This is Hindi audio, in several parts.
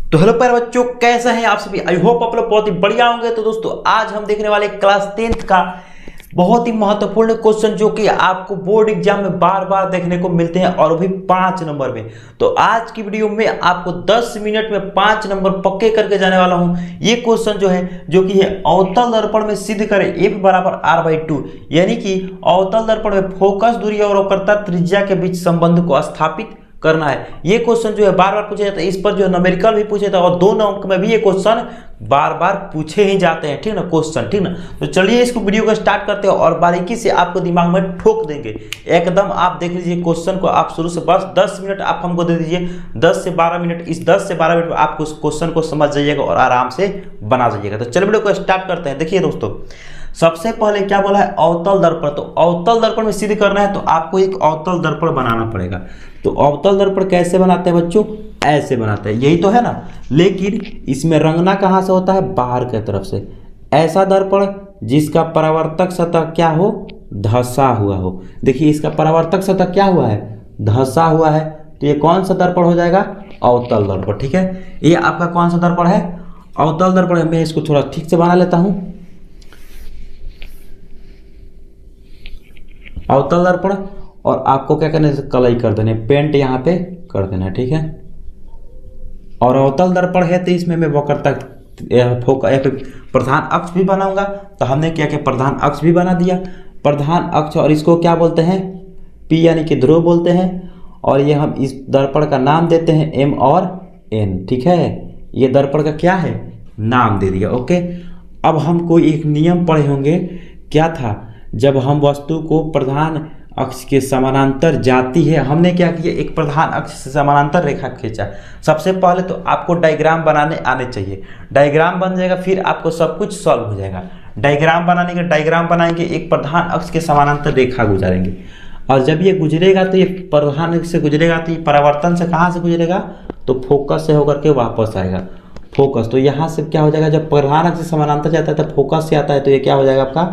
तो हेलो प्यारे बच्चों, कैसे हैं आप सभी। आई होप आप लोग बहुत ही बढ़िया होंगे। तो दोस्तों आज हम देखने वाले क्लास 10th का बहुत ही महत्वपूर्ण क्वेश्चन जो कि आपको बोर्ड एग्जाम में बार बार देखने को मिलते हैं और भी 5 नंबर में। तो आज की वीडियो में आपको 10 मिनट में 5 नंबर पक्के करके जाने वाला हूं। ये क्वेश्चन जो कि है अवतल दर्पण में सिद्ध करें F बराबर R/2, यानी कि अवतल दर्पण में फोकस दूरी और वक्रता त्रिज्या के बीच संबंध को स्थापित करना है। ये क्वेश्चन जो है बार बार पूछे जाता है। इस पर जो न्यूमेरिकल भी पूछे था और 2 अंक में भी ये क्वेश्चन बार बार पूछे ही जाते हैं, ठीक ना क्वेश्चन, ठीक ना। तो चलिए इसको वीडियो को स्टार्ट करते हैं और बारीकी से आपको दिमाग में ठोक देंगे एकदम। आप देख लीजिए क्वेश्चन को, आप शुरू से बस 10 मिनट आप हमको दे दीजिए, 10 से 12 मिनट। इस 10 से 12 मिनट में आप उस क्वेश्चन को समझ जाइएगा और आराम से बना जाइएगा। तो चलिए वीडियो को स्टार्ट करते हैं। देखिए दोस्तों, सबसे पहले क्या बोला है, अवतल दर्पण। तो अवतल दर्पण में सिद्ध करना है तो आपको एक अवतल दर्पण बनाना पड़ेगा। तो अवतल दर्पण कैसे बनाते हैं बच्चों, ऐसे बनाते हैं, यही तो है ना। लेकिन इसमें रंगना कहाँ से होता है, बाहर की तरफ से। ऐसा दर्पण जिसका परावर्तक सतह क्या हो, धंसा हुआ हो। देखिए इसका परावर्तक सतह क्या हुआ है, धंसा हुआ है। तो ये कौन सा दर्पण हो जाएगा, अवतल दर्पण, ठीक है। ये आपका कौन सा दर्पण है, अवतल दर्पण। मैं इसको थोड़ा ठीक से बना लेता हूं। अवतल दर्पण, और आपको क्या करना है, कलई कर देना है, पेंट यहाँ पे कर देना है, ठीक है। और अवतल दर्पण है तो इसमें मैं वक्रता प्रधान अक्ष भी बनाऊंगा। तो हमने क्या किया, प्रधान अक्ष भी बना दिया, प्रधान अक्ष। और इसको क्या बोलते हैं, P यानी कि ध्रुव बोलते हैं। और ये हम इस दर्पण का नाम देते हैं M और N, ठीक है। ये दर्पण का क्या है, नाम दे दिया, ओके। अब हम कोई एक नियम पढ़े होंगे, क्या था, जब हम वस्तु को प्रधान अक्ष के समानांतर जाती है, हमने क्या किया, एक प्रधान अक्ष से समानांतर रेखा खींचा। सबसे पहले तो आपको डायग्राम बनाने आने चाहिए। डायग्राम बन जाएगा, फिर आपको सब कुछ सॉल्व हो जाएगा। डायग्राम बनाने के, डायग्राम बनाएंगे, एक प्रधान अक्ष के समानांतर रेखा गुजारेंगे। और जब ये गुजरेगा तो ये प्रधान अक्ष से गुजरेगा तो ये परावर्तन से कहाँ से गुजरेगा, तो फोकस से होकर के वापस आएगा, फोकस। तो यहाँ से क्या हो जाएगा, जब प्रधान अक्ष से समानांतर जाता है तो फोकस से आता है, तो ये क्या हो जाएगा, आपका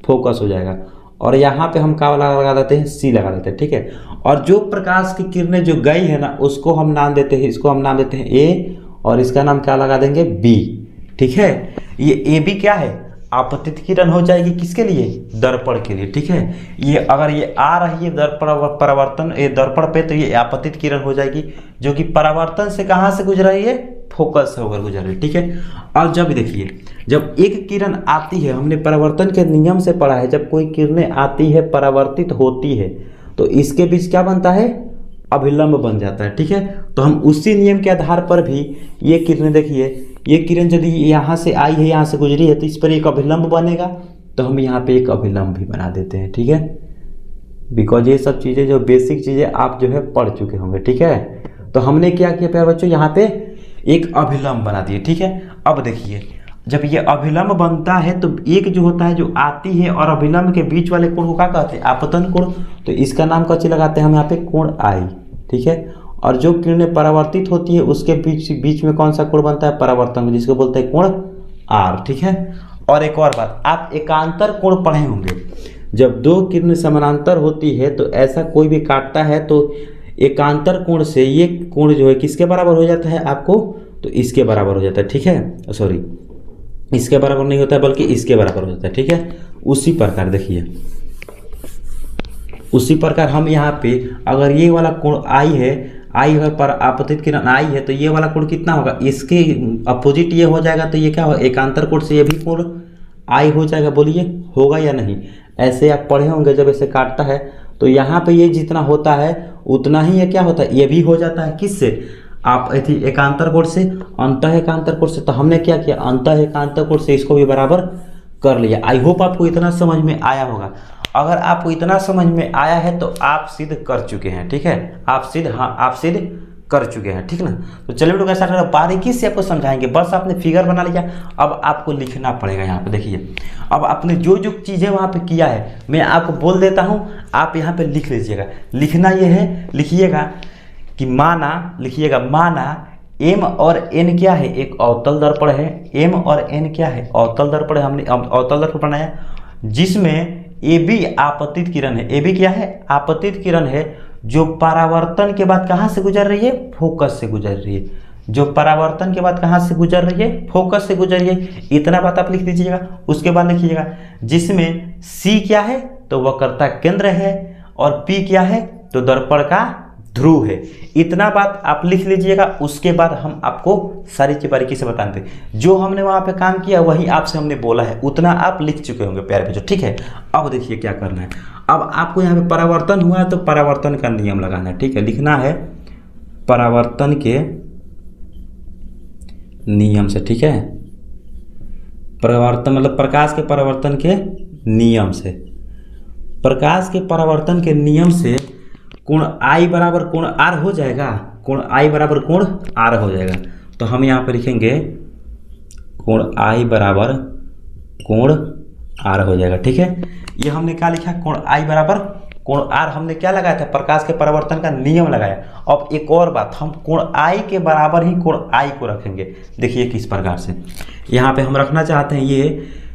फोकस हो जाएगा। और यहाँ पे हम क्या लगा देते हैं, सी लगा देते हैं, ठीक है। और जो प्रकाश की किरणें जो गई है ना, उसको हम नाम देते हैं, इसको हम नाम देते हैं ए, और इसका नाम क्या लगा देंगे, बी, ठीक है। ये ए बी क्या है, आपतित किरण हो जाएगी, किसके लिए, दर्पण के लिए, ठीक है। ये अगर ये आ रही है दर्पण परावर्तन, ये दर्पण पे, तो ये आपतित किरण हो जाएगी, जो कि परावर्तन से कहाँ से गुजर रही है, फोकस से होकर गुजर रही है, ठीक है। और जब देखिए, जब एक किरण आती है, हमने परावर्तन के नियम से पढ़ा है, जब कोई किरणें आती है, परावर्तित होती है, तो इसके बीच क्या बनता है, अभिलंब बन जाता है, ठीक है। तो हम उसी नियम के आधार पर भी ये किरणें, देखिए ये किरण यदि यहाँ से आई है, यहाँ से गुजरी है, तो इस पर एक अभिलंब बनेगा। तो हम यहाँ पे एक अभिलंब भी बना देते हैं, ठीक है। बिकॉज ये सब चीज़ें जो बेसिक चीज़ें आप जो है पढ़ चुके होंगे, ठीक है। तो हमने क्या किया प्यारे बच्चों, यहाँ पे एक अभिलंब बना दिए, ठीक है। अब देखिए, जब ये अभिलंब बनता है तो एक जो होता है, जो आती है और अभिलंब के बीच वाले कोण को क्या कहते हैं, आपतन कोण। तो इसका नाम कच्ची लगाते हैं हम यहाँ पे, कोण आई, ठीक है। और जो किरणें परावर्तित होती है उसके बीच में कौन सा कोण बनता है, परावर्तन, जिसको बोलते हैं कोण आर, ठीक है। और एक और बात, आप एकांतर कोण पढ़े होंगे। जब दो किरणें समानांतर होती है तो ऐसा कोई भी काटता है तो एकांतर कोण से ये कोण जो है किसके बराबर हो जाता है आपको, तो इसके बराबर हो जाता है, ठीक है। सॉरी, इसके बराबर नहीं होता है बल्कि इसके बराबर हो जाता है, ठीक है। उसी प्रकार देखिए, उसी प्रकार हम यहाँ पे अगर ये वाला कोण आई है, आई अगर पर आपतित किरण आई है, तो ये वाला कोण कितना होगा, इसके अपोजिट ये हो जाएगा, तो ये क्या होगा, एकांतर कोण से ये भी कोण आई हो जाएगा। बोलिए होगा या नहीं, ऐसे आप पढ़े होंगे। जब ऐसे काटता है तो यहाँ पे ये जितना होता है उतना ही ये क्या होता है, ये भी हो जाता है, किससे, आप एकांतर कोण से, अंतः एकांतर कोण से। तो हमने क्या किया, अंतः एकांतर कोण से इसको भी बराबर कर लिया। आई होप आपको इतना समझ में आया होगा। अगर आपको इतना समझ में आया है तो आप सिद्ध कर चुके हैं, ठीक है। आप सिद्ध कर चुके हैं, ठीक ना। तो चलिए वीडियो कैसा लगा, बारीकी से आपको समझाएंगे। बस आपने फिगर बना लिया, अब आपको लिखना पड़ेगा। यहाँ पे देखिए, अब आपने जो जो चीज़ें वहाँ पे किया है मैं आपको बोल देता हूँ, आप यहाँ पे लिख लीजिएगा। लिखना ये है, लिखिएगा कि माना, लिखिएगा माना M और N क्या है, एक अवतल दर्पण है। M और N क्या है, अवतल दर्पण है। हमने अवतल दर्पण बनाया जिसमें AB आपतित किरण है। AB क्या है, आपतित किरण है, जो परावर्तन के बाद कहाँ से गुजर रही है, फोकस से गुजर रही है। जो परावर्तन के बाद कहाँ से गुजर रही है, फोकस से गुजर रही है। इतना बात आप लिख दीजिएगा। उसके बाद लिखिएगा जिसमें C क्या है तो वक्रता केंद्र है और P क्या है तो दर्पण का ध्रुव है। इतना बात आप लिख लीजिएगा। उसके बाद हम आपको सारी चीज बारीकी से बताते हैं। जो हमने वहां पे काम किया वही आपसे हमने बोला है, उतना आप लिख चुके होंगे प्यारे बच्चों, ठीक है। अब देखिए क्या करना है। अब आपको यहाँ पे परावर्तन हुआ है तो परावर्तन का नियम लगाना है, ठीक है। लिखना है परावर्तन के नियम से, ठीक है। परावर्तन मतलब प्रकाश के परावर्तन के नियम से। प्रकाश के परावर्तन के नियम से कोण I बराबर कोण R हो जाएगा। कोण I बराबर कोण R हो जाएगा। तो हम यहाँ पर लिखेंगे कोण I बराबर कोण R हो जाएगा, ठीक है। ये हमने क्या लिखा, कोण I बराबर कोण R हमने क्या लगाया था, प्रकाश के परावर्तन का नियम लगाया। अब एक और बात, हम कोण I के बराबर ही कोण I को रखेंगे। देखिए किस प्रकार से यहाँ पे हम रखना चाहते हैं ये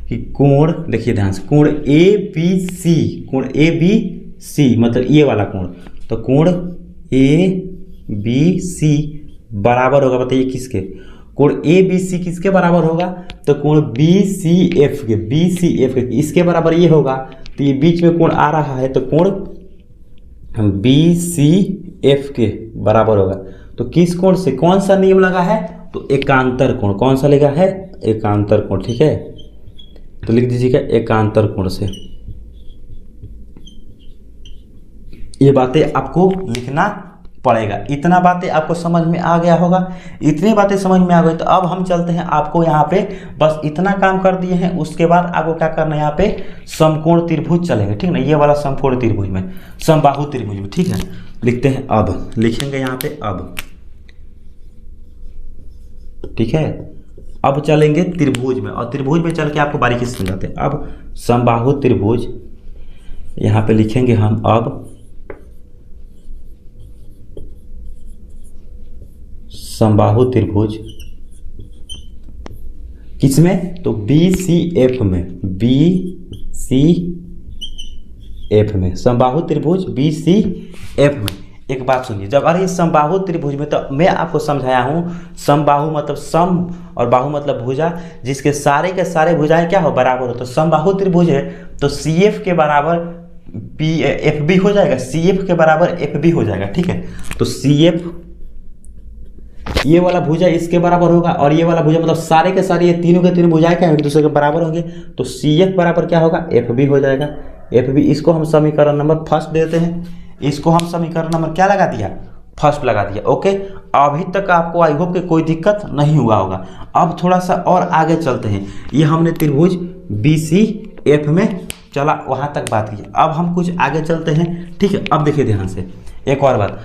कि कोण, देखिए ध्यान से, कोण ABC, कोण ABC मतलब ये वाला कोण, तो कोण ABC बराबर होगा, बताइए किसके, कोण ABC किसके बराबर होगा तो कोण BCF के, BCF के इसके बराबर ये होगा। तो ये बीच में कोण आ रहा है तो कोण BCF के बराबर होगा। तो किस कोण से, कौन सा नियम लगा है तो एकांतर कोण, कौन सा लगा है एकांतर कोण, ठीक है। तो लिख दीजिएगा एकांतर कोण से। ये बातें आपको लिखना पड़ेगा। इतना बातें आपको समझ में आ गया होगा। इतनी बातें समझ में आ गई तो अब हम चलते हैं, आपको यहाँ पे बस इतना काम कर दिए हैं। उसके बाद आपको क्या करना है, यहाँ पे समकोण त्रिभुज चलेंगे, ठीक ना। ये वाला समकोण त्रिभुज में, समबाहु त्रिभुज में, ठीक है। लिखते हैं अब, लिखेंगे यहाँ पे अब, ठीक है। अब चलेंगे त्रिभुज में और त्रिभुज में चल के आपको बारीकी से समझाते हैं। अब समबाहु त्रिभुज यहाँ पे लिखेंगे हम अब समबाहु त्रिभुज किसमें तो BCF में, BCF में समबाहु त्रिभुज BCF में। एक बात सुनिए, जब अरे समबाहु त्रिभुज में तो मैं आपको समझाया हूँ, समबाहु मतलब सम और बाहु मतलब भुजा, जिसके सारे के सारे भुजाएं क्या हो बराबर हो। तो समबाहु त्रिभुज है तो CF के बराबर FB हो जाएगा, CF के बराबर FB हो जाएगा, ठीक है। तो CF ये वाला भुजा इसके बराबर होगा और ये वाला भुजा मतलब सारे के सारे ये तीनों के तीनों भुजाएं क्या एक दूसरे के बराबर होंगे। तो CF बराबर क्या होगा FB हो जाएगा। FB इसको हम समीकरण नंबर फर्स्ट देते हैं। इसको हम समीकरण नंबर क्या लगा दिया, फर्स्ट लगा दिया, ओके। अभी तक आपको आई होप कि कोई दिक्कत नहीं हुआ होगा। अब थोड़ा सा और आगे चलते हैं। ये हमने त्रिभुज BCF में चला, वहां तक बात की। अब हम कुछ आगे चलते हैं, ठीक है। अब देखिए ध्यान से एक और बात,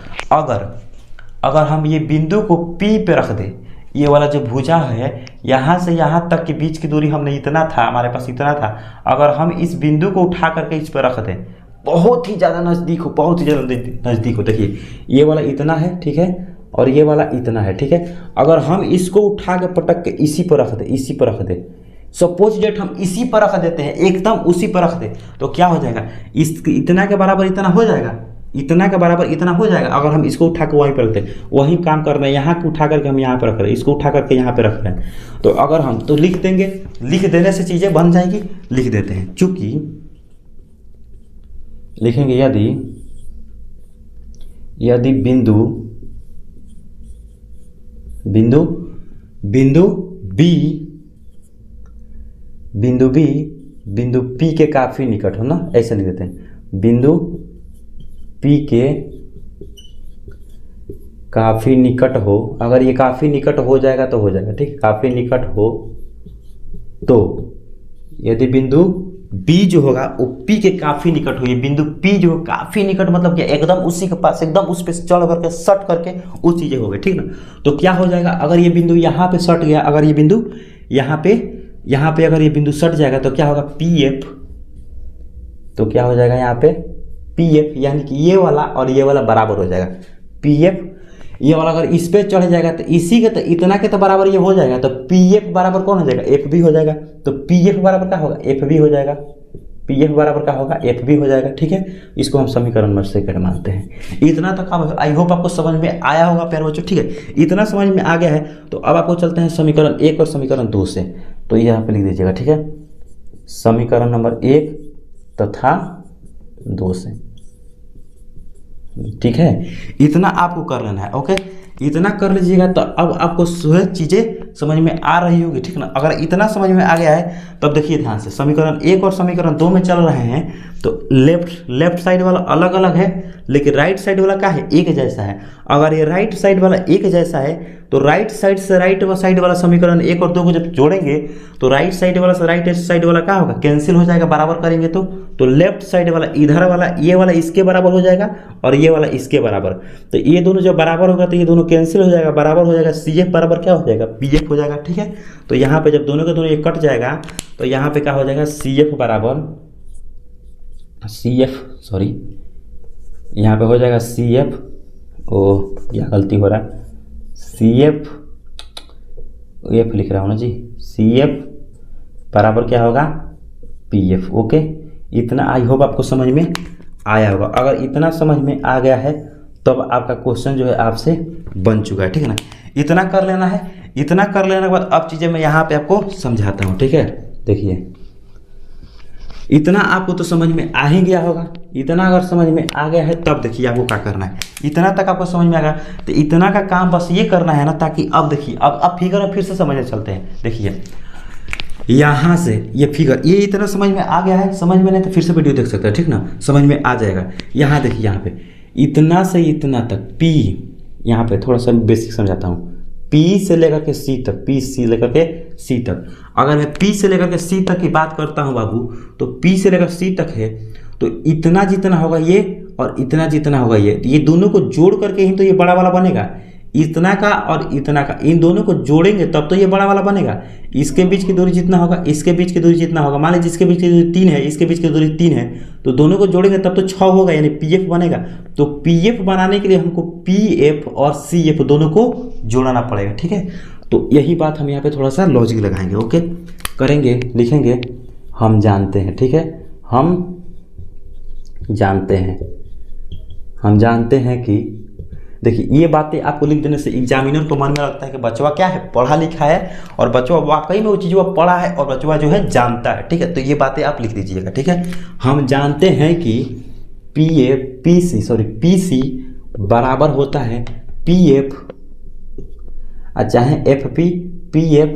अगर हम ये बिंदु को P पे रख दें, ये वाला जो भुजा है यहाँ से यहाँ तक के बीच की दूरी हमने इतना था, हमारे पास इतना था। अगर हम इस बिंदु को उठा करके इस पर रख दें, बहुत ही ज़्यादा नज़दीक हो, बहुत ही ज़्यादा नज़दीक हो। देखिए ये वाला इतना है, ठीक है, और ये वाला इतना है, ठीक है। अगर हम इसको उठा के पटक के इसी पर रख दें, इसी पर रख दें, सपोज डेट हम इसी पर रख देते हैं, एकदम उसी पर रख दें, तो क्या हो जाएगा, इस इतना के बराबर इतना हो जाएगा, इतना के बराबर इतना हो जाएगा। अगर हम इसको उठा के वहीं पर रखते हैं, वही काम कर रहे हैं, यहाँ को उठा करके हम यहाँ पर रख रहे हैं, इसको उठा करके यहाँ पे रख रहे हैं। तो अगर हम तो लिख देंगे, लिख देने से चीज़ें बन जाएगी, लिख देते हैं। चूंकि लिखेंगे यदि बिंदु बिंदु P के काफी निकट हो ना, ऐसे लिख देते हैं, बिंदु P के काफी निकट हो। अगर ये काफी निकट हो जाएगा तो हो जाएगा, ठीक, काफी निकट हो तो यदि बिंदु B जो होगा वो P के काफी निकट हो, ये बिंदु P जो काफी निकट मतलब क्या, एकदम उसी के पास, एकदम उस पे चढ़ करके सट करके उस चीजें हो गई, ठीक ना। तो क्या हो जाएगा, अगर ये बिंदु यहाँ पे सट गया, अगर ये बिंदु यहाँ पे अगर ये बिंदु सट जाएगा तो क्या होगा PF, तो क्या हो जाएगा यहाँ पे PF, यानी कि ये वाला और ये वाला बराबर हो जाएगा। PF ये वाला अगर इस पे चढ़ जाएगा तो इसी के तो इतना के तो बराबर ये हो जाएगा, तो PF बराबर कौन हो जाएगा, FB हो जाएगा। तो PF बराबर क्या होगा, FB हो जाएगा। पी एफ बराबर क्या होगा, एफ भी हो जाएगा। ठीक है, इसको हम समीकरण नंबर सेकंड मानते हैं। इतना तक अब आई होप आपको समझ में आया होगा प्यारे बच्चों। ठीक है, इतना समझ में आ गया है तो अब आपको चलते हैं समीकरण 1 और समीकरण 2 से। तो यहाँ पे लिख दीजिएगा। ठीक है, समीकरण नंबर 1 तथा 2 से। ठीक है, इतना आपको कर लेना है। ओके, इतना कर लीजिएगा तो अब आपको सहज चीज़ें समझ में आ रही होगी। ठीक ना, अगर इतना समझ में आ गया है तब देखिए ध्यान से, समीकरण 1 और समीकरण 2 में चल रहे हैं तो लेफ्ट साइड वाला अलग अलग है, लेकिन राइट साइड वाला क्या है, एक जैसा है। अगर ये राइट साइड वाला एक जैसा है तो राइट साइड से राइट साइड वाला समीकरण 1 और 2 को जब जोड़ेंगे तो राइट साइड वाला से राइट साइड वाला क्या होगा, कैंसिल हो जाएगा, बराबर करेंगे तो लेफ्ट साइड वाला इधर वाला, ये वाला इसके बराबर हो जाएगा और ये वाला इसके बराबर। तो ये दोनों जब बराबर होगा तो ये दोनों कैंसिल हो जाएगा, बराबर हो जाएगा, सी एफ बराबर क्या हो जाएगा, पी एफ हो जाएगा। ठीक है, तो यहाँ पे जब दोनों के दोनों ये कट जाएगा तो यहाँ पे क्या हो जाएगा, सी एफ बराबर यहाँ पे हो जाएगा सी एफ, ओ क्या गलती हो रहा है, सी एफ लिख रहा हूँ ना जी, सी एफ बराबर क्या होगा, पी एफ। ओके, इतना आई होप आपको समझ में आया होगा। अगर इतना समझ में आ गया है तब तो आपका क्वेश्चन जो है आपसे बन चुका है। ठीक है ना, इतना कर लेना है। इतना कर लेने के बाद अब चीज़ें मैं यहाँ पे आपको समझाता हूँ। ठीक है, देखिए इतना आपको तो समझ में आ ही गया होगा। इतना अगर समझ में आ गया है तब देखिए आपको क्या करना है। इतना तक आपको समझ में आ गया तो इतना का काम बस ये करना है ना, ताकि अब देखिए अब फिगर में फिर से समझने चलते हैं। देखिए यहाँ से ये फिगर, ये इतना समझ में आ गया है, समझ में नहीं तो फिर से वीडियो देख सकते हैं। ठीक ना, समझ में आ जाएगा। यहाँ देखिए, यहाँ पे इतना से इतना तक पी, यहाँ पे थोड़ा सा बेसिक समझाता हूँ। पी से लेकर के सी तक, पी से लेकर के सी तक, अगर मैं पी से लेकर के सी तक की बात करता हूँ बाबू, तो पी से लेकर सी तक है तो इतना जितना होगा ये और इतना जितना होगा ये दोनों को जोड़ करके ही तो ये बड़ा वाला बनेगा। इतना का और इतना का, इन दोनों को जोड़ेंगे तब तो ये बड़ा वाला बनेगा। इसके बीच की दूरी जितना होगा, इसके बीच की दूरी जितना होगा, मान लीजिए जिसके बीच की दूरी 3 है, इसके बीच की दूरी 3 है, तो दोनों को जोड़ेंगे तब तो 6 होगा, यानी पीएफ बनेगा। तो पीएफ बनाने के लिए हमको पीएफ और सीएफ दोनों को जोड़ना पड़ेगा। ठीक है, तो यही बात हम यहाँ पे थोड़ा सा लॉजिक लगाएंगे। ओके, करेंगे, लिखेंगे, हम जानते हैं। ठीक है, हम जानते हैं कि देखिए ये बातें आपको लिख देने से एग्जामिनर को मन में लगता है कि बच्चा क्या है, पढ़ा लिखा है और बच्चा वाकई में वो चीज़ वो पढ़ा है और बच्चा जो है जानता है। ठीक है, तो ये बातें आप लिख दीजिएगा। ठीक है, हम जानते हैं कि पीसी बराबर होता है पीएफ, चाहे एफपी पीएफ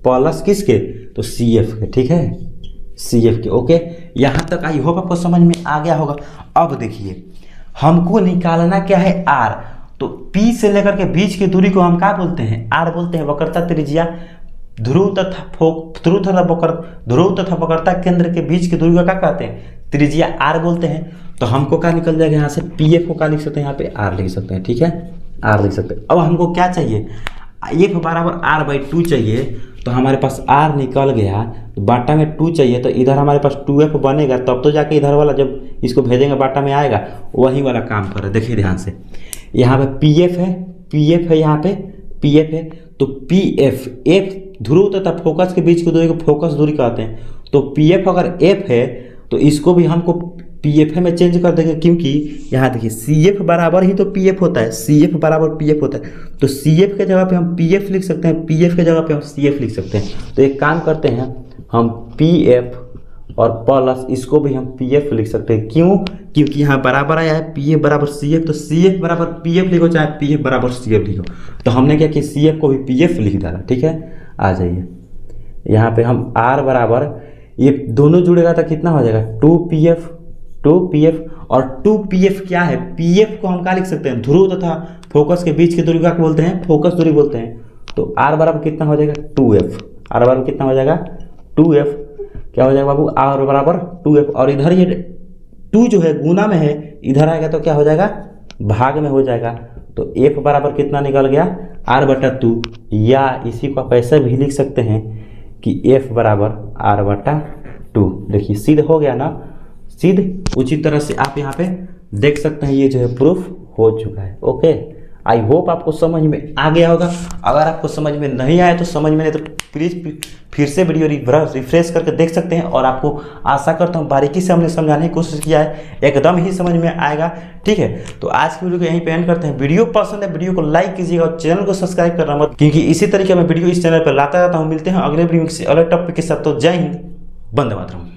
प्लस किसके, तो सीएफ के। ठीक है, सीएफ के। ओके, यहाँ तक आई होप आपको समझ में आ गया होगा। अब देखिए हमको निकालना क्या है, आर। तो P से लेकर के बीच की दूरी को हम क्या बोलते हैं, आर बोलते हैं। वक्रता त्रिज्या ध्रुव तथा वक्रता केंद्र के बीच की दूरी को क्या कहते हैं, त्रिज्या आर बोलते हैं। तो हमको क्या निकल जाएगा यहाँ से, पीएफ को क्या लिख सकते हैं, यहाँ पे आर लिख सकते हैं। ठीक है, आर लिख सकते हैं। अब हमको क्या चाहिए, एफ बराबर r/2 चाहिए। तो हमारे पास r निकल गया, तो बाटा में 2 चाहिए, तो इधर हमारे पास 2f बनेगा, तब तो जाके इधर वाला जब इसको भेजेंगे बाटा में आएगा, वही वाला काम कर रहा है। देखिए ध्यान से, यहाँ पे पीएफ है, यहाँ पे पीएफ है। तो पीएफ, एफ ध्रुव तथा फोकस के बीच की दूरी को फोकस दूरी कहते हैं। तो पीएफ अगर एफ है तो इसको भी हमको पीएफ में चेंज कर देंगे, क्योंकि यहाँ देखिए सीएफ बराबर ही तो पीएफ होता है, सीएफ बराबर पीएफ होता है। तो सीएफ के जगह पे हम पीएफ लिख सकते हैं, पीएफ के जगह पे हम सीएफ लिख सकते हैं। तो एक काम करते हैं, हम पीएफ और प्लस इसको भी हम पीएफ लिख सकते हैं। क्यों, क्योंकि यहाँ बराबर आया है पीएफ बराबर सीएफ, तो सीएफ बराबर पीएफ लिखो चाहे पीएफ बराबर सीएफ लिखो। तो हमने क्या कि सीएफ को भी पीएफ लिख डाला। ठीक है, आ जाइए यहाँ पे हम आर बराबर, ये दोनों जुड़ेगा तो कितना हो जाएगा, 2pf और 2pf क्या है, pf को हम क्या लिख सकते हैं, ध्रुव तथा फोकस के बीच की दूरी का बोलते हैं, फोकस दूरी बोलते हैं। तो r बराबर कितना हो जाएगा, 2f। r बराबर कितना हो जाएगा, 2f। क्या हो जाएगा बाबू, r बराबर 2f। और इधर ये 2 जो है गुना में है, इधर आएगा तो क्या हो जाएगा, भाग में हो जाएगा। तो f बराबर कितना निकल गया, r/2। या इसी को आप ऐसे भी लिख सकते हैं कि f बराबर r/2। देखिए सिद्ध हो गया ना, सिद्ध। उचित तरह से आप यहाँ पे देख सकते हैं, ये जो है प्रूफ हो चुका है। ओके, आई होप आपको समझ में आ गया होगा। अगर आपको समझ में नहीं आया तो समझ में नहीं तो प्लीज़ फिर से वीडियो रिफ्रेश करके देख सकते हैं। और आपको आशा करता हूँ बारीकी से हमने समझाने की कोशिश किया है, एकदम ही समझ में आएगा। ठीक है, तो आज की वीडियो को यहीं पे एंड करते हैं। वीडियो पसंद है वीडियो को लाइक कीजिएगा और चैनल को सब्सक्राइब करना मत, क्योंकि इसी तरीके मैं वीडियो इस चैनल पर लाता रहता हूँ। मिलते हैं अगले वीडियो में किसी अलग टॉपिक के साथ। तो जय हिंद, वंदे मातरम।